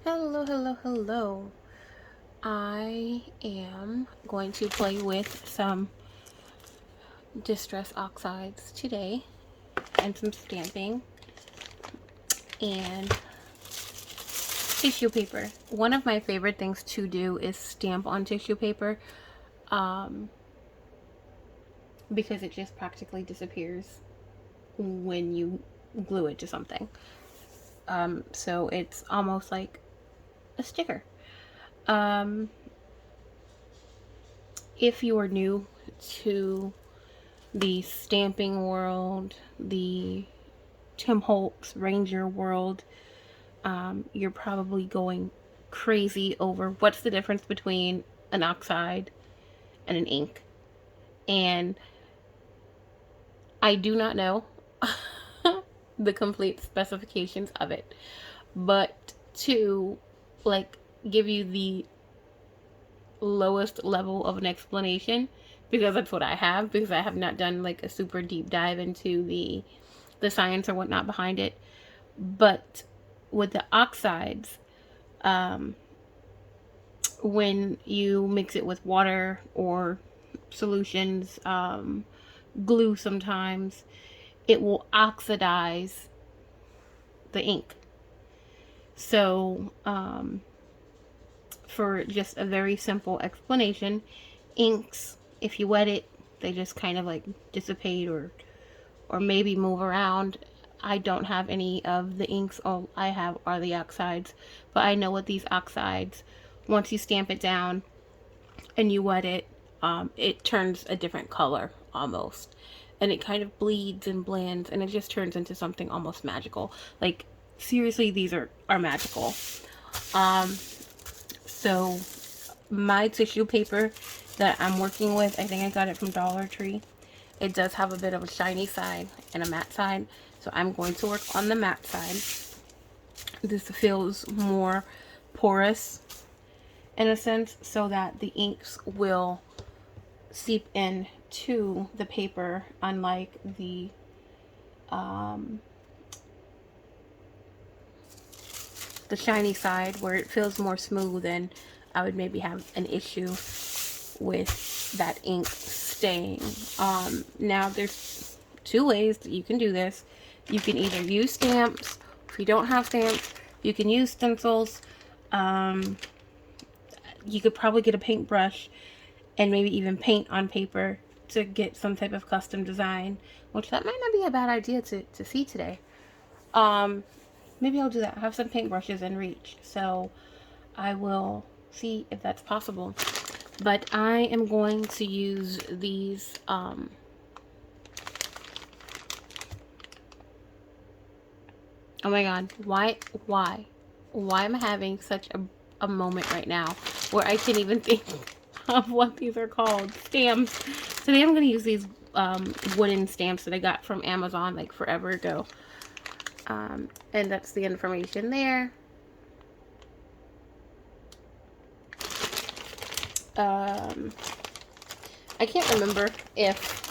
Hello, hello, hello. I am going to play with some distress oxides today and some stamping and tissue paper. One of my favorite things to do is stamp on tissue paper um, because it just practically disappears when you glue it to something. So it's almost like a sticker. Um, if you are new to the stamping world, the Tim Holtz Ranger world, you're probably going crazy over what's the difference between an oxide and an ink. And I do not know the complete specifications of it. But to like give you the lowest level of an explanation, because that's what I have, because I have not done like a super deep dive into the science or whatnot behind it. But with the oxides, um, when you mix it with water or solutions, glue sometimes, it will oxidize the ink. So, for just a very simple explanation, inks, if you wet it, they just kind of like dissipate or maybe move around. I don't have any of the inks. All I have are the oxides. But I know with these oxides, once you stamp it down and you wet it, it turns a different color almost. And it kind of bleeds and blends and it just turns into something almost magical. Like, seriously, these are magical. Um, so, my tissue paper that I'm working with, I think I got it from Dollar Tree. It does have a bit of a shiny side and a matte side. So I'm going to work on the matte side. This feels more porous in a sense so that the inks will seep in to the paper, unlike um, the shiny side where it feels more smooth and I would maybe have an issue with that ink staying. Now there's two ways that you can do this. You can either use stamps. If you don't have stamps, you can use stencils. Um, you could probably get a paintbrush and maybe even paint on paper to get some type of custom design, which that might not be a bad idea to see today. Um, Maybe I'll do that. I have some paintbrushes in reach, so I will see if that's possible. But I am going to use these oh my god, why am I having such a moment right now where I can't even think of what these are called? Stamps. Today I'm going to use these wooden stamps that I got from Amazon like forever ago. And that's the information there. I can't remember if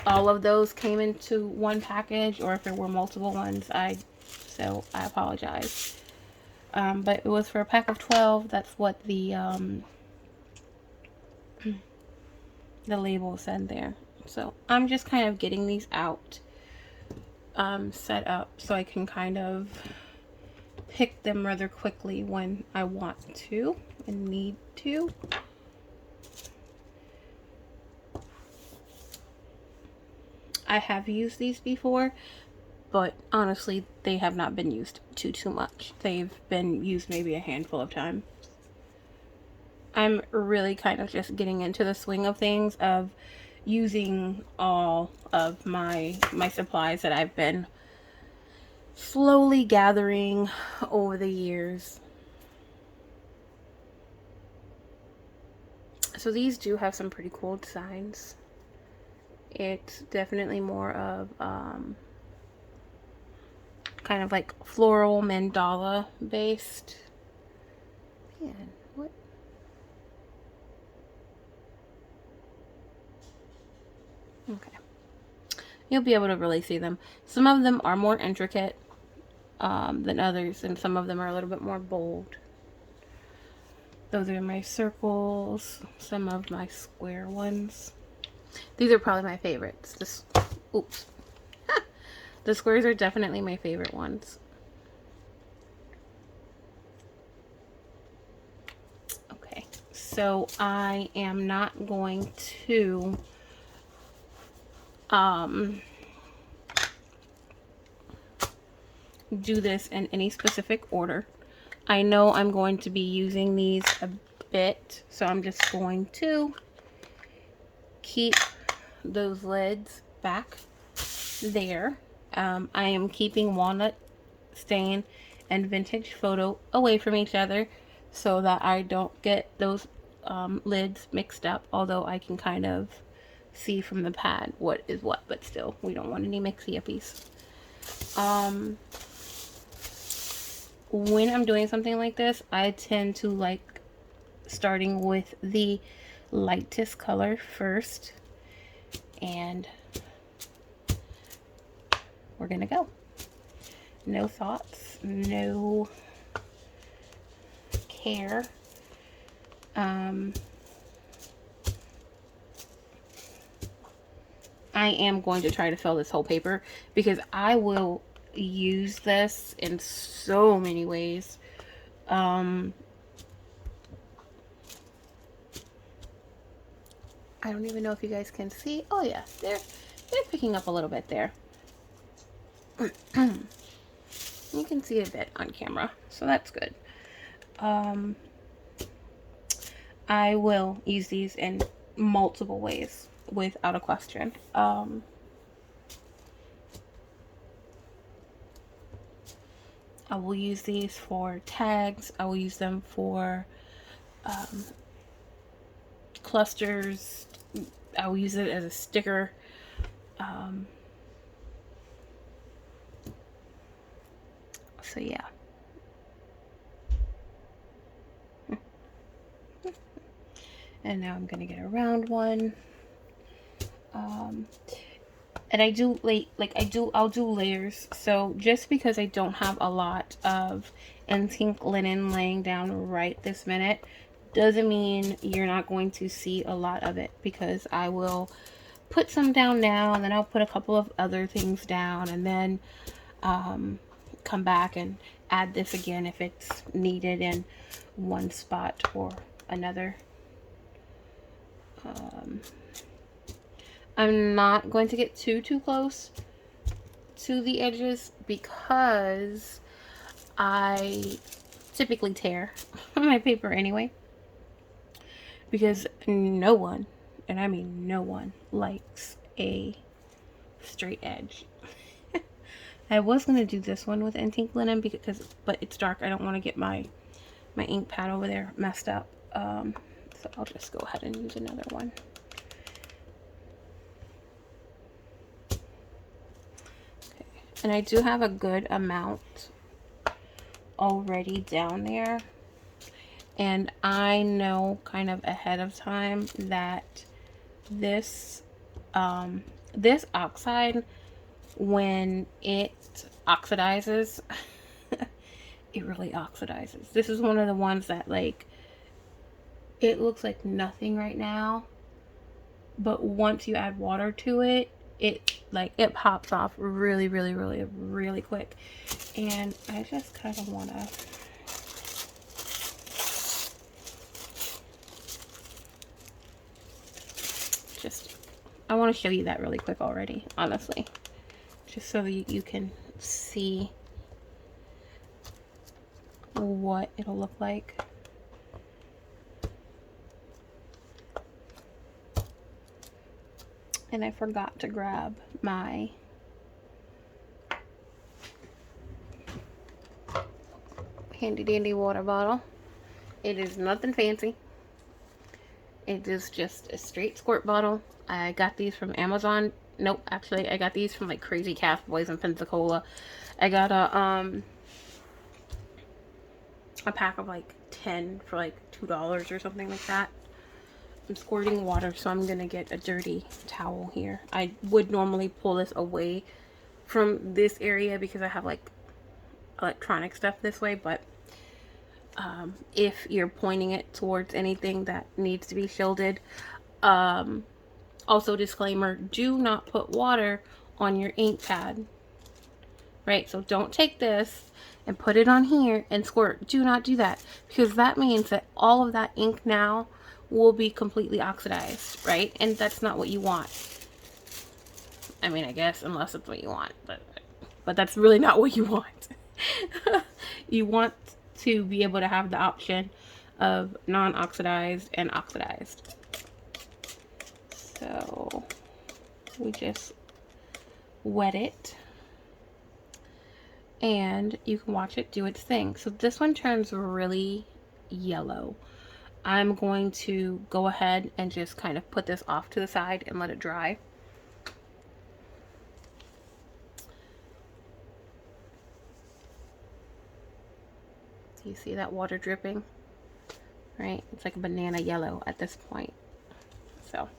all of those came into one package or if there were multiple ones. So I apologize. But it was for a pack of 12. That's what the label said there. So I'm just kind of getting these out, set up so I can kind of pick them rather quickly when I want to and need to. I have used these before, but honestly, they have not been used too much. They've been used maybe a handful of times. I'm really kind of just getting into the swing of things of using all of my supplies that I've been slowly gathering over the years. So these do have some pretty cool designs. It's definitely more of kind of like floral mandala based. Man, what? Okay. You'll be able to really see them. Some of them are more intricate. than others, and some of them are a little bit more bold. Those are my circles, some of my square ones. These are probably my favorites. Oops. The squares are definitely my favorite ones. Okay, so I am not going to do this in any specific order. I know I'm going to be using these a bit, so I'm just going to keep those lids back there. I am keeping walnut stain and vintage photo away from each other so that I don't get those lids mixed up, although I can kind of see from the pad what is what, but still, we don't want any mixy-uppies. When I'm doing something like this, I tend to like starting with the lightest color first, and we're gonna go. No thoughts, no care. I am going to try to fill this whole paper because I will use this in so many ways. I don't even know if you guys can see. Oh yeah, they're picking up a little bit there. You can see a bit on camera, so that's good. I will use these in multiple ways, without a question. I will use these for tags. I will use them for clusters. I will use it as a sticker. So yeah. And now I'm gonna get a round one. And I do I'll do layers. So just because I don't have a lot of antique linen laying down right this minute doesn't mean you're not going to see a lot of it, because I will put some down now, and then I'll put a couple of other things down, and then come back and add this again if it's needed in one spot or another. I'm not going to get too close to the edges because I typically tear my paper anyway, because no one, and I mean no one, likes a straight edge. I was going to do this one with antique linen but it's dark. I don't want to get my ink pad over there messed up. So I'll just go ahead and use another one. Okay. And I do have a good amount already down there. And I know kind of ahead of time that this oxide, when it oxidizes, it really oxidizes. This is one of the ones that, like, it looks like nothing right now, but once you add water to it, it pops off really quick. And I just kind of want to I want to show you that really quick already, honestly, just so you can see what it'll look like. And I forgot to grab my handy dandy water bottle. It is nothing fancy. It is just a straight squirt bottle. I got these from Amazon. Nope, actually I got these from like Crazy Calf Boys in Pensacola. I got a pack of like 10 for like $2 or something like that. I'm squirting water, so I'm gonna get a dirty towel here. I would normally pull this away from this area because I have like electronic stuff this way, but if you're pointing it towards anything that needs to be shielded. Also, disclaimer, do not put water on your ink pad, right? So don't take this and put it on here and squirt. Do not do that, because that means that all of that ink now will be completely oxidized, right? And that's not what you want. I mean, I guess, unless it's what you want, but that's really not what you want. You want to be able to have the option of non-oxidized and oxidized. So we just wet it and you can watch it do its thing. So this one turns really yellow. I'm going to go ahead and just kind of put this off to the side and let it dry. You see that water dripping, right? It's like a banana yellow at this point. So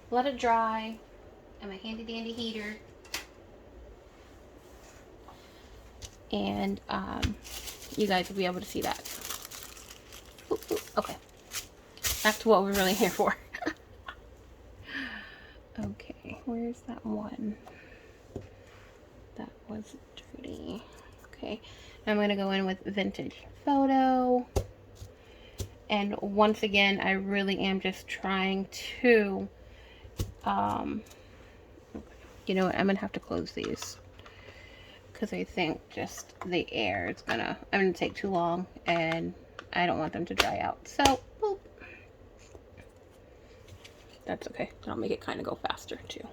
let it dry in my handy dandy heater. And you guys will be able to see that. Ooh, ooh, okay, back to what we're really here for. Okay, where's that one? That was dirty. Okay, now I'm going to go in with Vintage Photo. And once again, I really am just trying to, you know what, I'm going to have to close these, because I think just the air is I'm gonna take too long, and I don't want them to dry out. So, boop. That's okay. I'll make it kind of go faster too.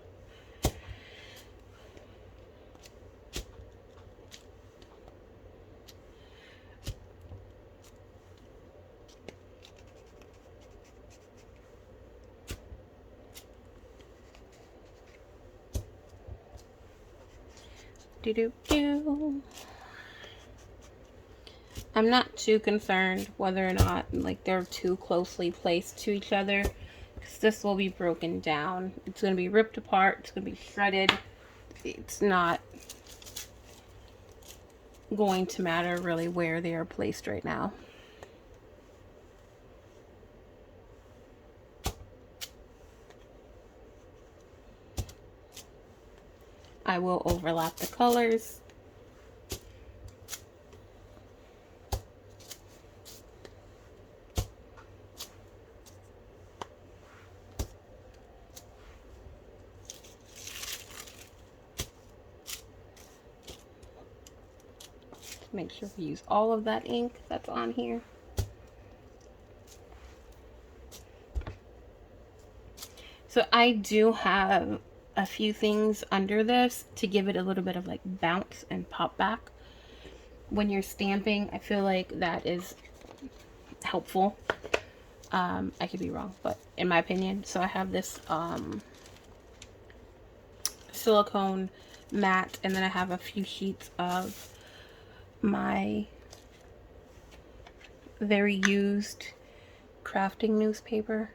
Do-do-do. I'm not too concerned whether or not like they're too closely placed to each other, because this will be broken down. It's going to be ripped apart. It's going to be shredded. It's not going to matter really where they are placed right now. I will overlap the colors. Make sure we use all of that ink that's on here. So I do have a few things under this to give it a little bit of like bounce and pop back. When you're stamping, I feel like that is helpful. I could be wrong, but in my opinion. So I have this silicone mat, and then I have a few sheets of my very used crafting newspaper.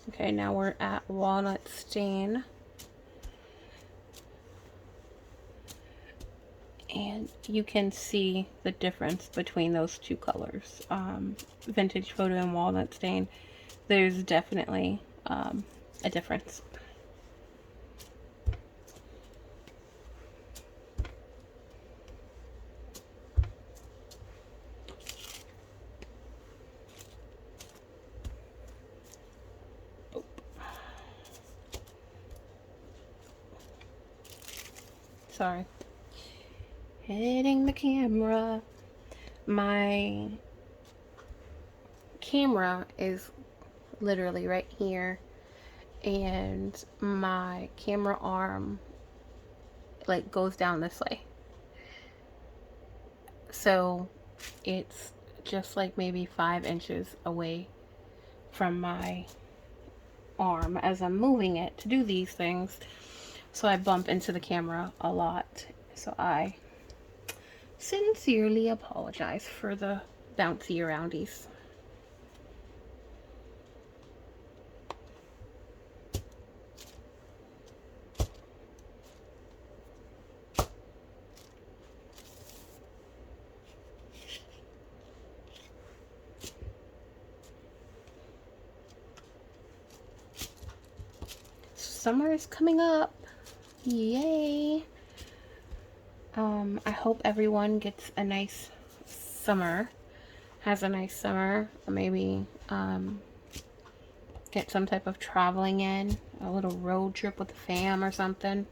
Okay, now we're at Walnut Stain. And you can see the difference between those two colors. Vintage Photo and Walnut Stain. There's definitely a difference. Sorry. Hitting the camera. My camera is literally right here, and my camera arm like goes down this way. So it's just like maybe 5 inches away from my arm as I'm moving it to do these things. So I bump into the camera a lot. So I sincerely apologize for the bouncy aroundies. summer is coming up. Yay. I hope everyone gets a nice summer, has a nice summer, maybe get some type of traveling in, a little road trip with the fam or something,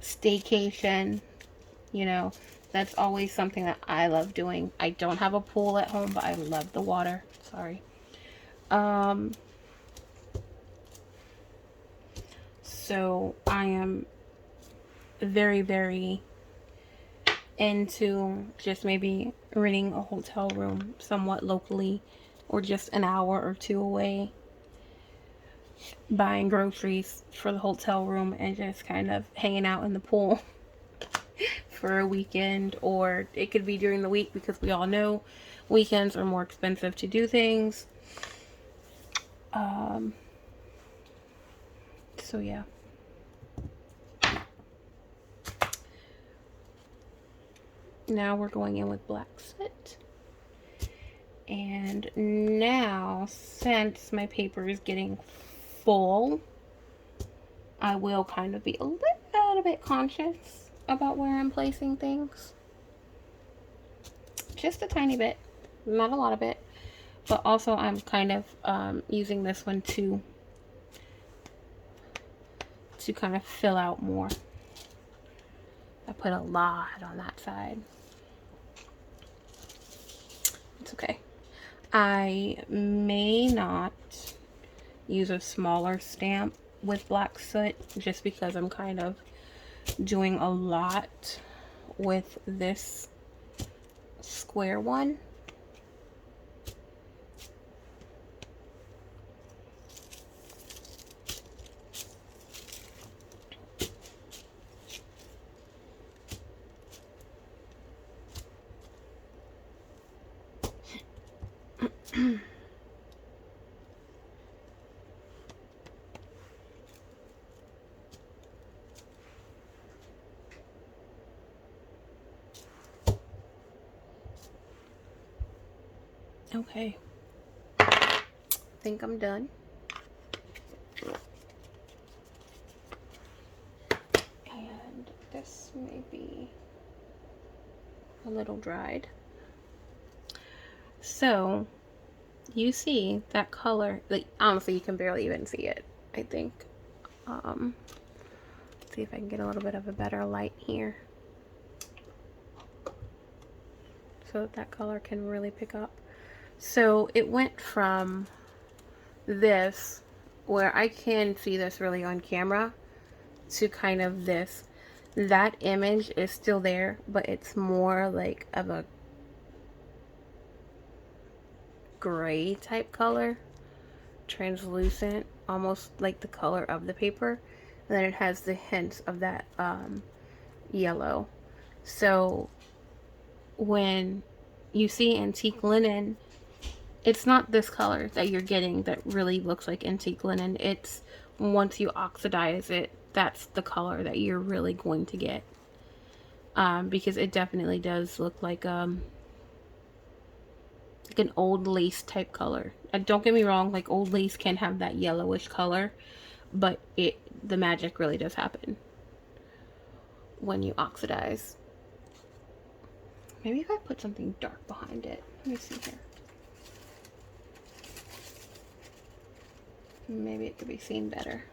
staycation, you know, that's always something that I love doing. I don't have a pool at home, but I love the water. Sorry. So I am very, very into just maybe renting a hotel room somewhat locally or just an hour or two away, buying groceries for the hotel room and just kind of hanging out in the pool for a weekend, or it could be during the week because we all know weekends are more expensive to do things. So yeah. Now we're going in with black soot. And now, since my paper is getting full, I will kind of be a little bit conscious about where I'm placing things. Just a tiny bit, not a lot of it. But also I'm kind of using this one to kind of fill out more. I put a lot on that side. It's okay. I may not use a smaller stamp with black soot just because I'm kind of doing a lot with this square one. Okay, I think I'm done. And this may be a little dried. So you see that color, like honestly you can barely even see it, I think. Let's see if I can get a little bit of a better light here so that color can really pick up. So it went from this, where I can see this really on camera, to kind of this. That image is still there, but it's more like of a gray type color, translucent, almost like the color of the paper, and then it has the hints of that yellow. So when you see antique linen, it's not this color that you're getting that really looks like antique linen. It's once you oxidize it, that's the color that you're really going to get. Because it definitely does look like an old lace type color. And don't get me wrong, like old lace can have that yellowish color, but the magic really does happen when you oxidize. Maybe if I put something dark behind it. Let me see here. Maybe it could be seen better.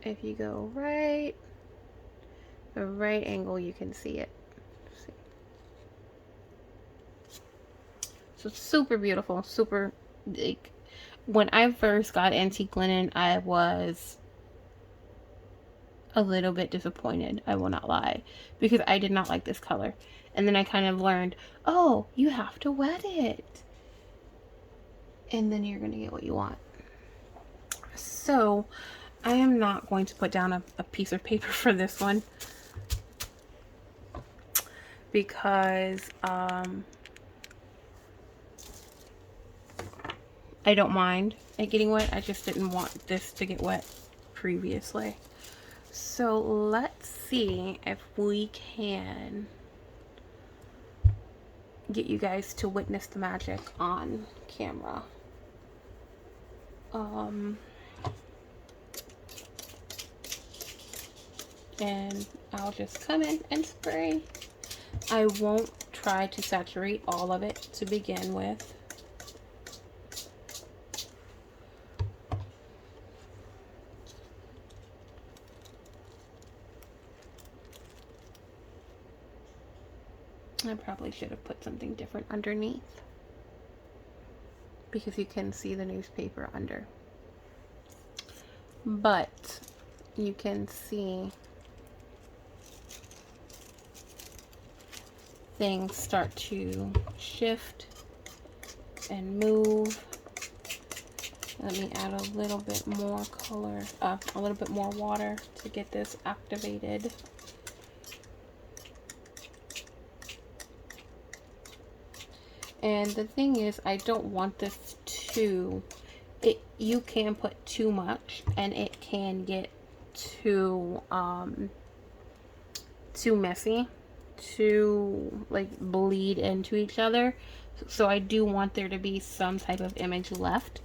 If you go right, the right angle, you can see it. See. So it's super beautiful, super, like, when I first got antique linen, I was a little bit disappointed, I will not lie, because I did not like this color. And then I kind of learned, oh, you have to wet it, and then you're gonna get what you want. So I am not going to put down a piece of paper for this one, because I don't mind it getting wet. I just didn't want this to get wet previously. So let's see if we can get you guys to witness the magic on camera. Um, and I'll just come in and spray. I won't try to saturate all of it to begin with. I probably should have put something different underneath, because you can see the newspaper under. But you can see things start to shift and move. Let me add a little bit more color, a little bit more water to get this activated. And the thing is, I don't want this to, you can put too much and it can get too messy, to like bleed into each other. So I do want there to be some type of image left.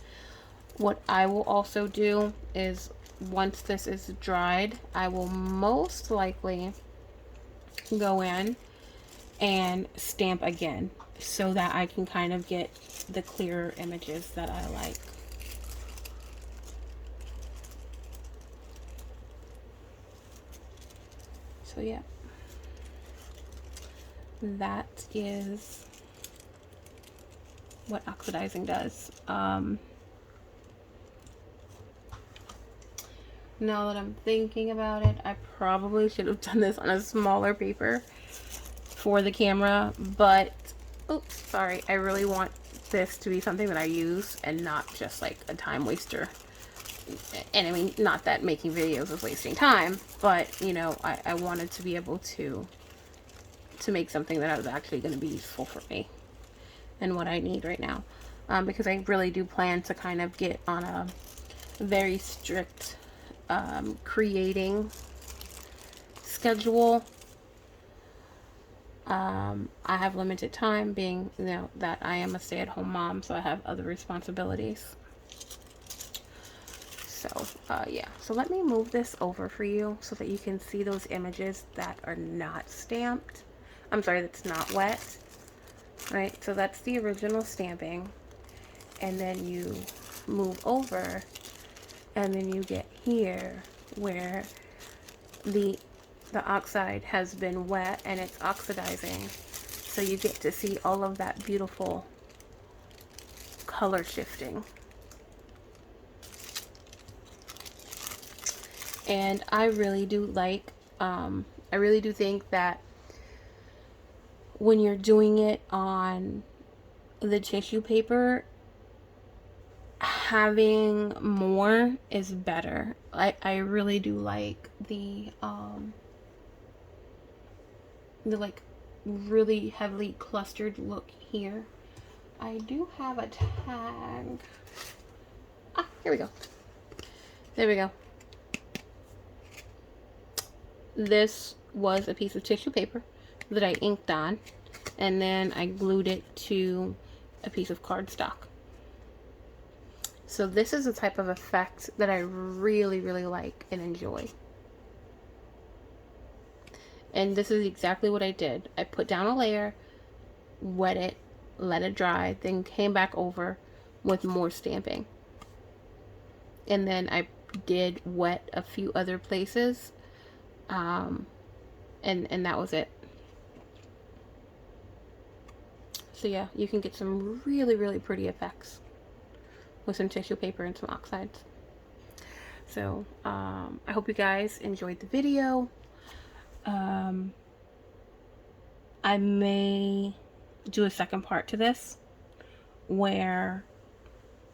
What I will also do is, once this is dried, I will most likely go in and stamp again, so that I can kind of get the clearer images that I like. So yeah, that is what oxidizing does. Now that I'm thinking about it, I probably should have done this on a smaller paper for the camera, but oops, sorry, I really want this to be something that I use and not just like a time waster. And I mean, not that making videos is wasting time, but you know, I wanted to be able to make something that was actually going to be useful for me and what I need right now, because I really do plan to kind of get on a very strict creating schedule. I have limited time, being, you know, that I am a stay-at-home mom, so I have other responsibilities. So yeah, so let me move this over for you so that you can see those images that are not stamped. I'm sorry, that's not wet. Right, so that's the original stamping, and then you move over, and then you get here where the oxide has been wet and it's oxidizing, so you get to see all of that beautiful color shifting. And I really do like, I really do think that when you're doing it on the tissue paper, having more is better. I really do like the like really heavily clustered look here. I do have a tag. Ah, here we go. There we go. This was a piece of tissue paper that I inked on, and then I glued it to a piece of cardstock. So this is a type of effect that I really, really like and enjoy. And this is exactly what I did. I put down a layer, wet it, let it dry, then came back over with more stamping. And then I did wet a few other places, and that was it. So yeah, you can get some really, really pretty effects with some tissue paper and some oxides. So I hope you guys enjoyed the video. I may do a second part to this where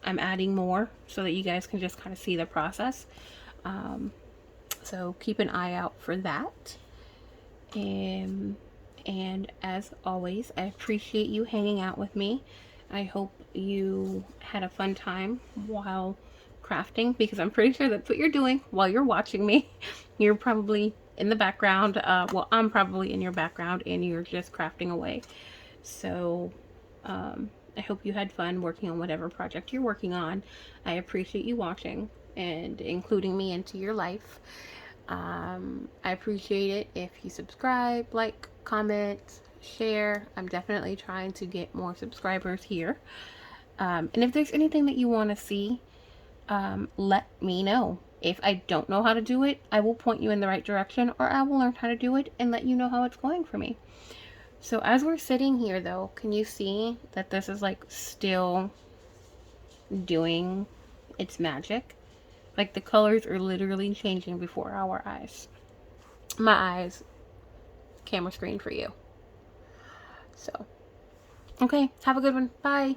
I'm adding more so that you guys can just kind of see the process. So keep an eye out for that. And as always, I appreciate you hanging out with me. I hope you had a fun time while crafting, because I'm pretty sure that's what you're doing while you're watching me. You're probably in the background. Well, I'm probably in your background and you're just crafting away. So I hope you had fun working on whatever project you're working on. I appreciate you watching and including me into your life. I appreciate it if you subscribe, like, comment, share. I'm definitely trying to get more subscribers here. And if there's anything that you want to see, let me know. If I don't know how to do it, I will point you in the right direction, or I will learn how to do it and let you know how it's going for me. So as we're sitting here though, can you see that this is like still doing its magic? Like the colors are literally changing before our eyes. My eyes, camera screen for you. So, okay, have a good one. Bye.